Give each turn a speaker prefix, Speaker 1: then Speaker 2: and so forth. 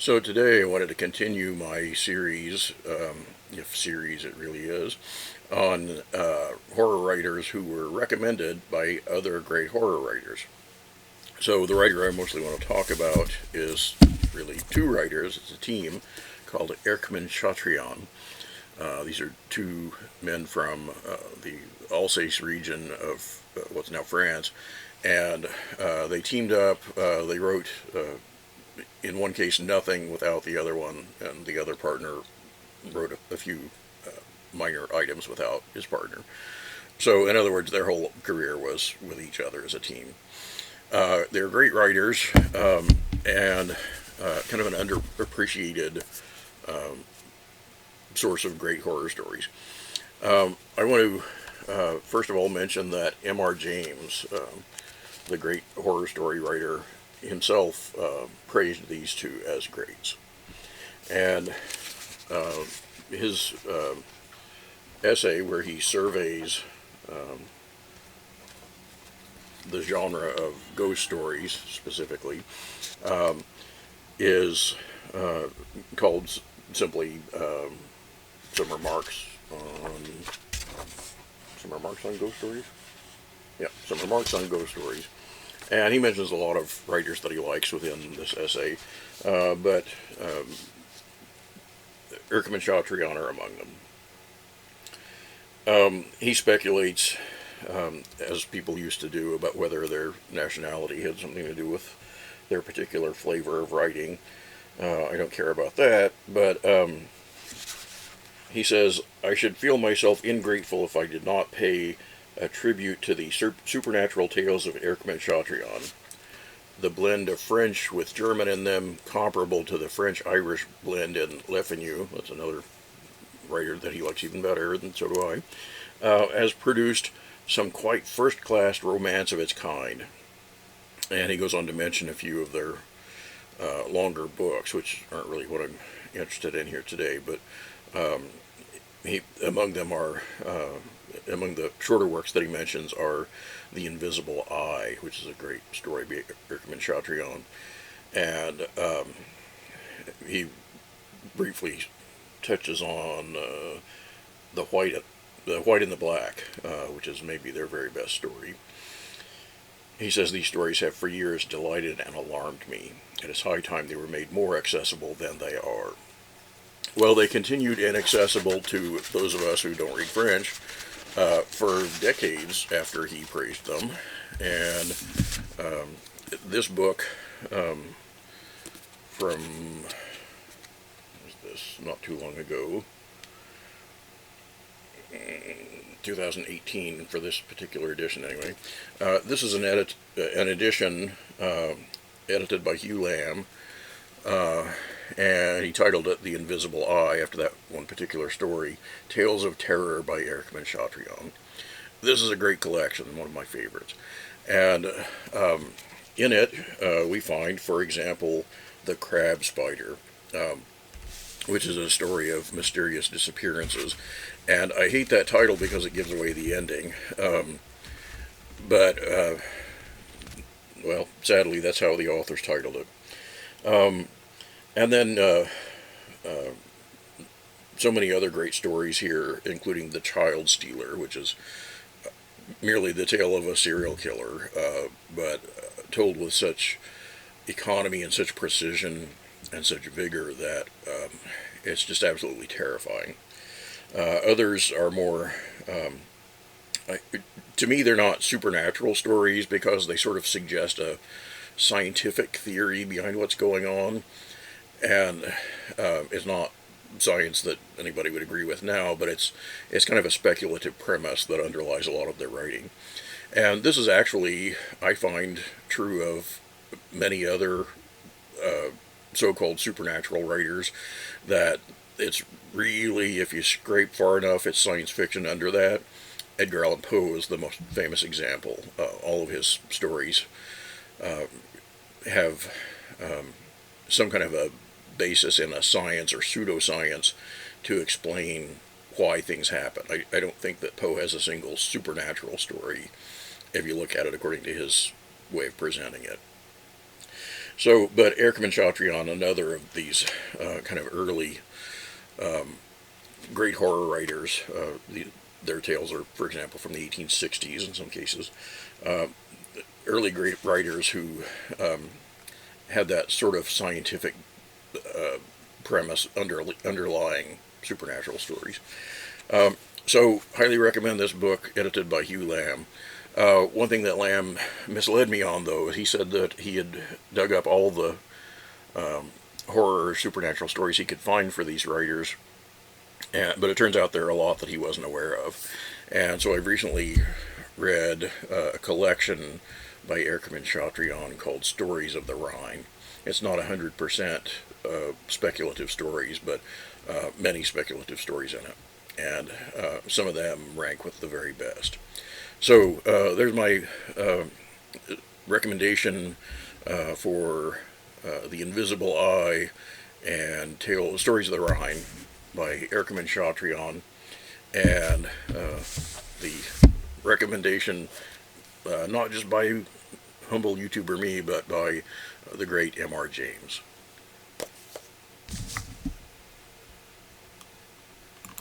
Speaker 1: So today I wanted to continue my series, if series it really is, on horror writers who were recommended by other great horror writers. So the writer I mostly want to talk about is really two writers. It's a team called Erckmann Chatrian. These are two men from the Alsace region of what's now France, and they teamed up. They wrote in one case nothing without the other one, and the other partner wrote a few minor items without his partner. So, in other words, their whole career was with each other as a team. They're great writers and kind of an underappreciated source of great horror stories. I want to first of all mention that M.R. James, the great horror story writer, himself praised these two as greats. And his essay, where he surveys the genre of ghost stories specifically, is called simply some remarks on ghost stories. Yeah, some remarks on ghost stories. And he mentions a lot of writers that he likes within this essay, but Erckmann Chatrian are among them. He speculates, as people used to do, about whether their nationality had something to do with their particular flavor of writing. I don't care about that, but he says, I should feel myself ingrateful if I did not pay a tribute to the supernatural tales of Erckmann Chatrian. The blend of French with German in them, comparable to the French-Irish blend in Le Fanu, that's another writer that he likes even better, and so do I, has produced some quite first-class romance of its kind. And he goes on to mention a few of their longer books, which aren't really what I'm interested in here today, but among them are among the shorter works that he mentions are The Invisible Eye, which is a great story by Erckmann Chatrian, and he briefly touches on the White and the Black, which is maybe their very best story. He says these stories have for years delighted and alarmed me. It is high time they were made more accessible than they are. Well, they continued inaccessible to those of us who don't read French for decades after he praised them. And this book from, not too long ago, 2018 for this particular edition anyway. This is an edition edited by Hugh Lamb, and he titled it The Invisible Eye after that one particular story, Tales of Terror by Erckmann Chatrian. This is a great collection, one of my favorites. And in it, we find, for example, The Crab Spider, which is a story of mysterious disappearances. And I hate that title because it gives away the ending. But well, sadly, that's how the authors titled it. And then so many other great stories here, including The Child Stealer, which is merely the tale of a serial killer, but told with such economy and such precision and such vigor that it's just absolutely terrifying. Others are more, to me, they're not supernatural stories because they sort of suggest a scientific theory behind what's going on, and it's not science that anybody would agree with now, but it's kind of a speculative premise that underlies a lot of their writing. And this is actually, I find, true of many other so-called supernatural writers, that it's really, if you scrape far enough, it's science fiction under that. Edgar Allan Poe is the most famous example. All of his stories have some kind of a basis in a science or pseudoscience to explain why things happen. I don't think that Poe has a single supernatural story if you look at it according to his way of presenting it. But Erckmann Chatrian, another of these kind of early great horror writers, their tales are, for example, from the 1860s in some cases. Uh, Early great writers who had that sort of scientific premise underlying supernatural stories. So, highly recommend this book, edited by Hugh Lamb. One thing that Lamb misled me on, though, is he said that he had dug up all the horror or supernatural stories he could find for these writers, but it turns out there are a lot that he wasn't aware of. And so I've recently read a collection by Erckmann Chatrian called Stories of the Rhine. It's not 100% speculative stories, but many speculative stories in it. And some of them rank with the very best. So there's my recommendation for The Invisible Eye and Stories of the Rhine by Erckmann Chatrian, and the recommendation not just by humble YouTuber me, but by the great M.R. James.